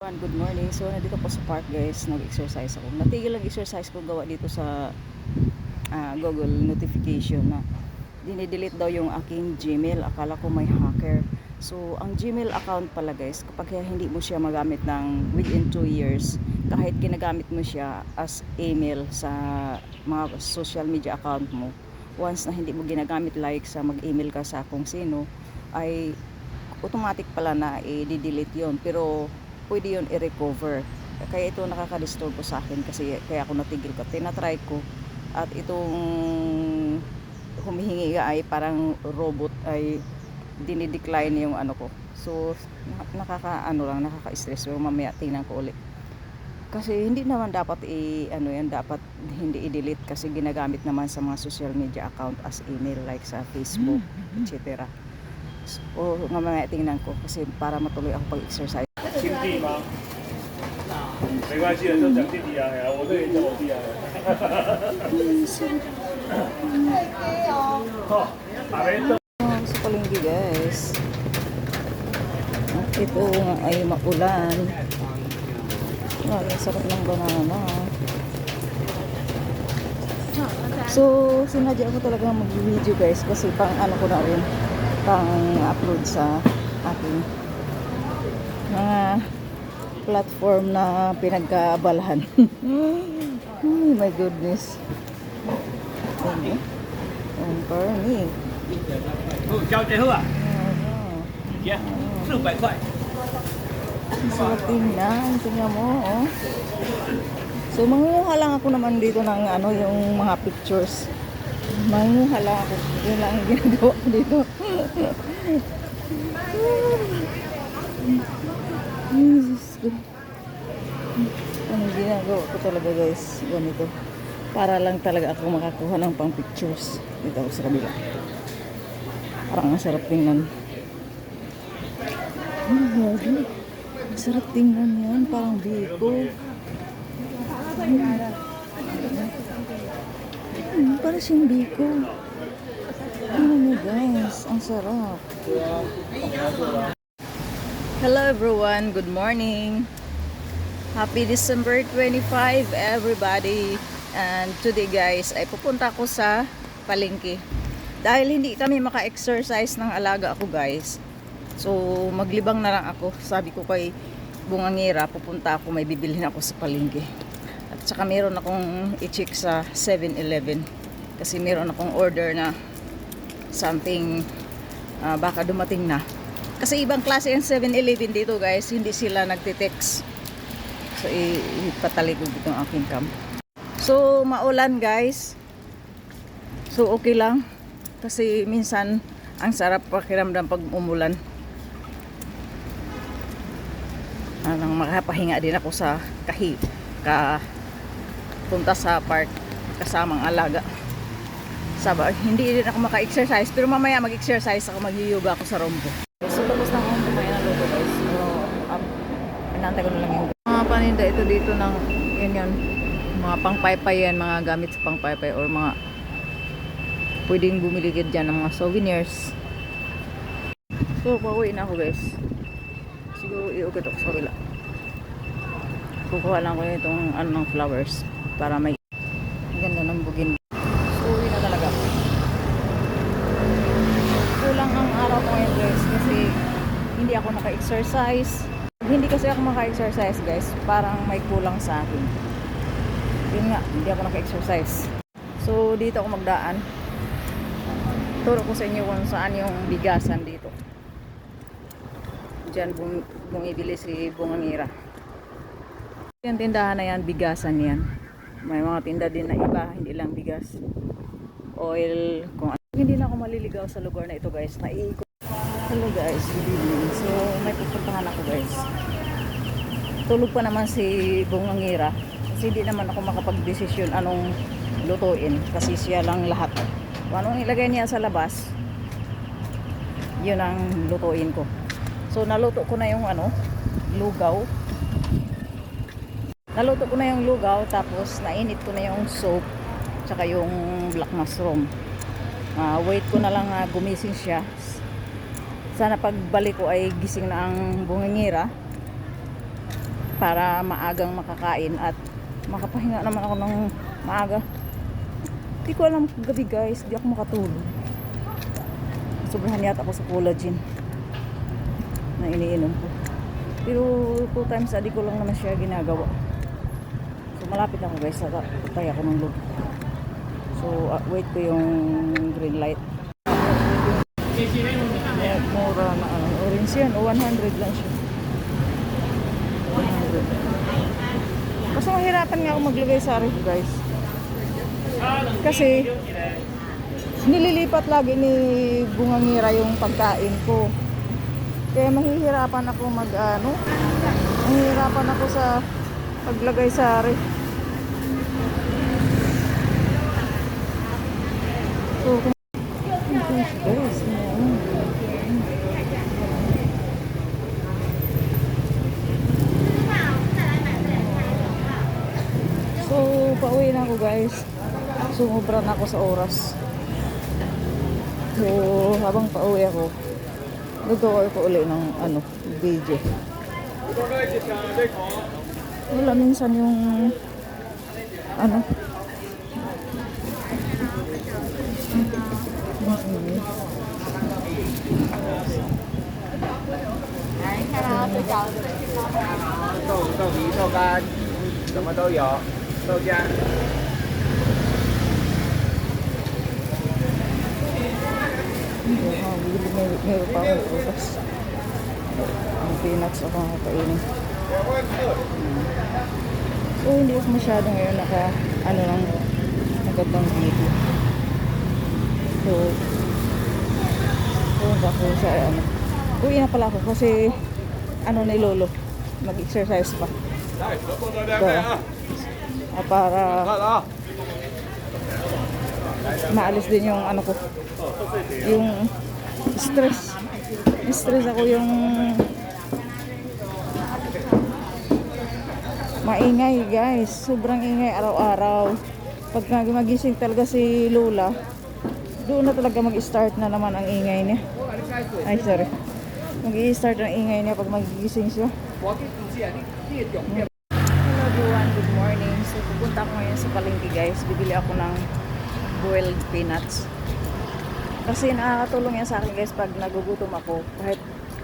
Good morning. So, nandito po sa park guys. Nag-exercise ako. Natigil ang exercise ko gawa dito sa Google notification na dinidelete daw yung aking Gmail. Akala ko may hacker. So, ang Gmail account pala guys, kapag hindi mo siya magamit ng within 2 years, kahit ginagamit mo siya as email sa mga social media account mo, once na hindi mo ginagamit like sa mag-email ka sa kung sino, ay automatic pala na i-delete yon. Pero pwede yun i-recover. Kaya ito nakaka-disturb po sa akin kasi kaya ako natigil ko. Tinatry ko at itong humihingi ay parang robot ay dinidecline yung ano ko. So nakaka-stress. Pero mamaya tingnan ko ulit. Kasi hindi naman dapat dapat hindi i-delete kasi ginagamit naman sa mga social media account as email like sa Facebook, etc. O mamaya tingnan ko kasi para matuloy ako pag-exercise. 亲弟吗？没关系的，就讲弟弟啊，我对你叫我弟啊。打没得。Sa palengke guys. At ito nga ay maulan. Ang sarap ng banana. So, sinadya ako talaga mag-video guys kasi pang ano ko na rin, pang upload sa aking mga platform na pinagkaabalahan. Oh my goodness. Okay. Ang karni. 交最后啊，姐，400块。 Ang sarap tingnan. Tingnan mo, oh. So, manguha lang ako naman dito ng yung mga pictures. Manguha lang ako. Yun lang ang ginagawa ko dito. Ang ginagawa ko talaga guys, ganito. Para lang talaga ako makakuha ng pang pictures. Dito ako sa kabila. Parang ang sarap tingnan. Ang sarap tingnan yan. Parang biko. Parang siyang biko. Ano mo guys, ang sarap. Hello everyone, good morning. Happy December 25 everybody. And today guys ay pupunta ako sa palengke. Dahil hindi kami maka-exercise ng alaga ako guys. So maglibang na lang ako. Sabi ko kay Bungangira, pupunta ako, may bibilhin ako sa palengke. At saka meron akong i-check sa 7-Eleven. Kasi meron akong order na something baka dumating na. Kasi ibang klase yung 7-Eleven dito guys, hindi sila nagte-text. So ipatalikod itong aking cam. So maulan guys. So okay lang. Kasi minsan ang sarap pakiramdam pag umulan. Makapahinga din ako sa punta sa park kasamang alaga. Hindi din ako maka-exercise pero mamaya mag-exercise ako, mag-yoga ako sa room ko. So tapos na akong kumain ng loto guys. So pinantay ko na lang yung mga paninda ito dito ng yun mga pangpaypay yan, mga gamit sa pangpaypay or mga pwedeng bumili dyan ng mga souvenirs. So pauwi na ako guys. Siguro iugat ako sa kabila. Kukuha lang ko itong ng flowers para may ganda ng bugin. So uwi na talaga. Kulang ang araw ko ngayon guys kasi hindi ako naka-exercise. Hindi kasi ako maka-exercise guys, parang may kulang sa akin. Yun nga, hindi ako naka-exercise. So dito ako magdaan. Turo ko sa inyo kung saan yung bigasan dito. Diyan bumibili si Bungangira. Yung tindahan na yan, bigasan yan. May mga tinda din na iba, hindi lang bigas. Oil, kung ano. Hindi na ako maliligaw sa lugar na ito guys. Naiikot. Hello guys, good evening. So may pupuntahan ako guys. Tulog pa naman si Bungangira. Kasi hindi naman ako makapag-desisyon anong lutuin. Kasi siya lang lahat. Kung anong ilagay niya sa labas, yun ang lutuin ko. So naluto ko na yung lugaw. Naluto ko na yung lugaw tapos nainit ko na yung soup tsaka yung black mushroom. Wait ko na lang gumising siya. Sana pagbalik ko ay gising na ang Bungangira. para maagang makakain at makapahinga naman ako ng maaga. Hindi ko alam gabi guys, di ako makatulog. Sobrahan yata ako sa collagen na iniinom ko. Pero 2 times a day ko lang naman siya ginagawa. So malapit ako guys, tatay ako ng loob. So wait ko yung green light. Mura na orange yan, 100 lang siya. 100. Kasi mahirapan nga ako maglagay sa ref guys. Kasi nililipat lagi ni Bungangira yung pagkain ko. Kaya mahihirapan ako mahihirapan ako sa paglagay sa ref. So, guys, so, pauwi na ako guys. Sumobra na ako sa oras. So, habang pauwi ako, nagkakoy ko ulit ng video. Wala minsan yung豆皮、豆干，什么都有，豆浆。 Meron pa akong prutas. Ang peanuts ako kainin. So, hindi ako masyado ngayon lang, nagandang video. So, ako sa uwi na pala ako kasi ni Lolo, mag-exercise pa. Para maalis din yung ko, yung stress ako, yung maingay guys, sobrang ingay araw-araw. Pag magising talaga si Lola, doon na talaga mag-start na naman ang ingay niya. Ay sorry, mag-i-start ang ingay niya pag magigising siya. Hello everyone, good morning. So pupunta ako ngayon sa palengke guys, bibili ako ng boiled peanuts. Kasi nakakatulong yan sa akin guys pag nagugutom ako. Kahit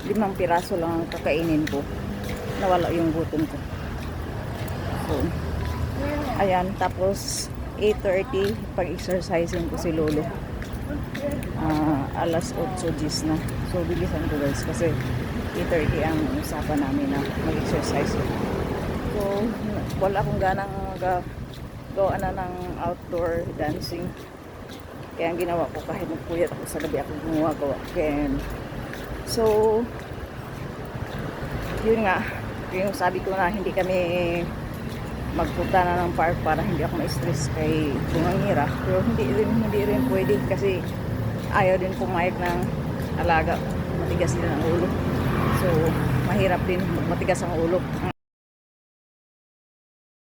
5 piraso lang ang kakainin ko, nawala yung gutom ko. So, ayan. Tapos 8:30 pag-exercising ko si Lolo. Alas 8:10 na. So bilisan ko guys kasi 8:30 ang usapan namin na mag-exercise. So wala akong ganang gawa na ng outdoor dancing. Kaya ang ginawa ko, kahit nagpuyat ako sa gabi, ako gumagawa. So, yun nga, yung sabi ko na hindi kami magpunta na ng park para hindi ako ma-stress kay Bungangira. Pero hindi rin pwede kasi ayaw din pumayag ng alaga. Matigas din ang ulo. So, mahirap din matigas ang ulo.